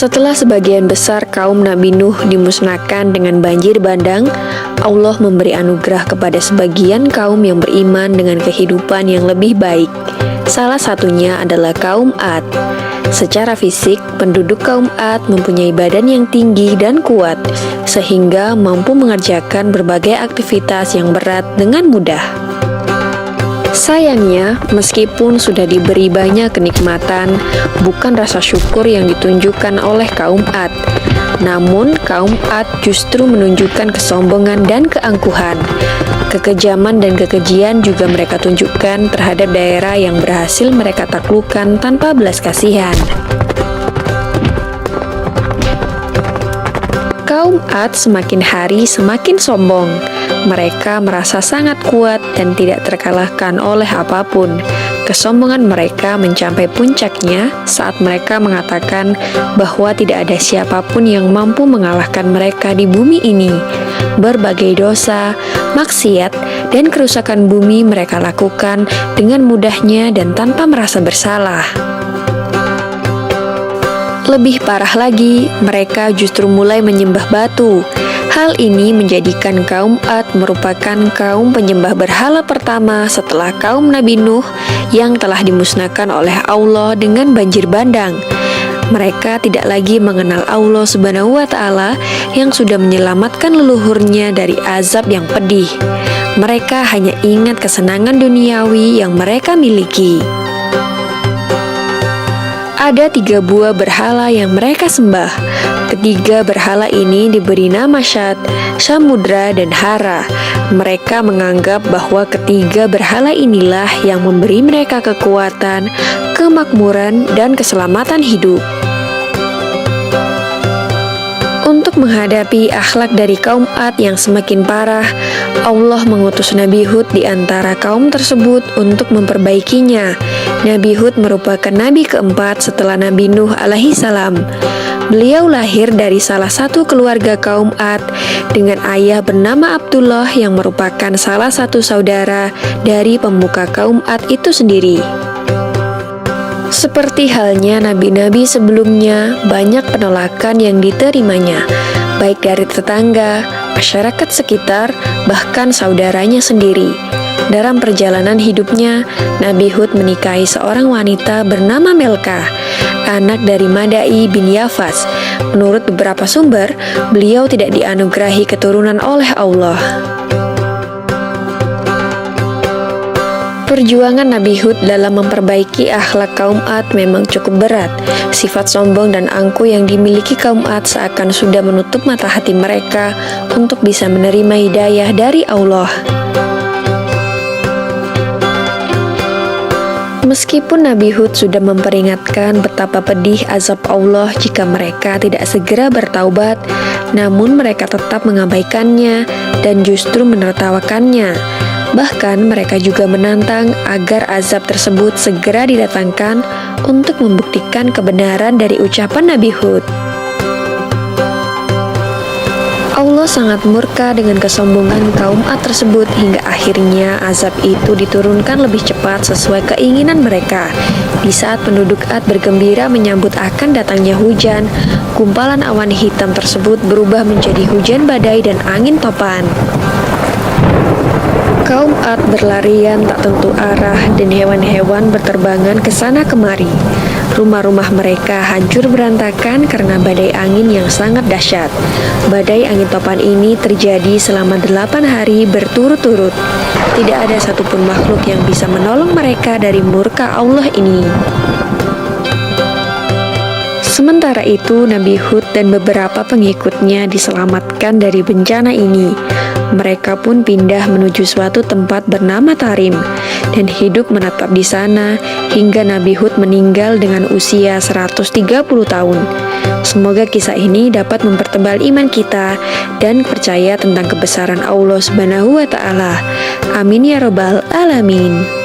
Setelah sebagian besar kaum Nabi Nuh dimusnahkan dengan banjir bandang, Allah memberi anugerah kepada sebagian kaum yang beriman dengan kehidupan yang lebih baik. Salah satunya adalah kaum Ad. Secara fisik, penduduk kaum Ad mempunyai badan yang tinggi dan kuat, sehingga mampu mengerjakan berbagai aktivitas yang berat dengan mudah. Sayangnya, meskipun sudah diberi banyak kenikmatan, bukan rasa syukur yang ditunjukkan oleh kaum Ad. Namun, kaum Ad justru menunjukkan kesombongan dan keangkuhan. Kekejaman dan kekejian juga mereka tunjukkan terhadap daerah yang berhasil mereka taklukkan tanpa belas kasihan. Kaum Ad semakin hari semakin sombong. Mereka merasa sangat kuat dan tidak terkalahkan oleh apapun. Kesombongan mereka mencapai puncaknya saat mereka mengatakan bahwa tidak ada siapapun yang mampu mengalahkan mereka di bumi ini. Berbagai dosa, maksiat, dan kerusakan bumi mereka lakukan dengan mudahnya dan tanpa merasa bersalah. Lebih parah lagi, mereka justru mulai menyembah batu. Hal ini menjadikan kaum Ad merupakan kaum penyembah berhala pertama setelah kaum Nabi Nuh yang telah dimusnahkan oleh Allah dengan banjir bandang. Mereka tidak lagi mengenal Allah Subhanahu wa Ta'ala yang sudah menyelamatkan leluhurnya dari azab yang pedih. Mereka hanya ingat kesenangan duniawi yang mereka miliki. Ada 3 buah berhala yang mereka sembah. Ketiga berhala ini diberi nama Syad, Samudra, dan Hara. Mereka menganggap bahwa ketiga berhala inilah yang memberi mereka kekuatan, kemakmuran, dan keselamatan hidup. Untuk menghadapi akhlak dari kaum Ad yang semakin parah, Allah mengutus Nabi Hud di antara kaum tersebut untuk memperbaikinya. Nabi Hud merupakan nabi keempat setelah Nabi Nuh alaihi salam. Beliau lahir dari salah satu keluarga kaum Ad dengan ayah bernama Abdullah yang merupakan salah satu saudara dari pemuka kaum Ad itu sendiri. Seperti halnya nabi-nabi sebelumnya, banyak penolakan yang diterimanya, baik dari tetangga, masyarakat sekitar, bahkan saudaranya sendiri. Dalam perjalanan hidupnya, Nabi Hud menikahi seorang wanita bernama Melkah, anak dari Madai bin Yafas. Menurut beberapa sumber, beliau tidak dianugerahi keturunan oleh Allah. Perjuangan Nabi Hud dalam memperbaiki akhlak kaum Ad memang cukup berat. Sifat sombong dan angkuh yang dimiliki kaum Ad seakan sudah menutup mata hati mereka untuk bisa menerima hidayah dari Allah. Meskipun Nabi Hud sudah memperingatkan betapa pedih azab Allah jika mereka tidak segera bertaubat, namun mereka tetap mengabaikannya dan justru menertawakannya. Bahkan mereka juga menantang agar azab tersebut segera didatangkan untuk membuktikan kebenaran dari ucapan Nabi Hud. Allah sangat murka dengan kesombongan kaum Ad tersebut hingga akhirnya azab itu diturunkan lebih cepat sesuai keinginan mereka. Di saat penduduk Ad bergembira menyambut akan datangnya hujan, gumpalan awan hitam tersebut berubah menjadi hujan badai dan angin topan. Kaum Ad berlarian tak tentu arah dan hewan-hewan berterbangan ke sana kemari. Rumah-rumah mereka hancur berantakan karena badai angin yang sangat dahsyat. Badai angin topan ini terjadi selama 8 hari berturut-turut. Tidak ada satupun makhluk yang bisa menolong mereka dari murka Allah ini. Sementara itu, Nabi Hud dan beberapa pengikutnya diselamatkan dari bencana ini. Mereka pun pindah menuju suatu tempat bernama Tarim dan hidup menetap di sana hingga Nabi Hud meninggal dengan usia 130 tahun. Semoga kisah ini dapat mempertebal iman kita dan percaya tentang kebesaran Allah Subhanahu wa Ta'ala. Amin ya rabbal alamin.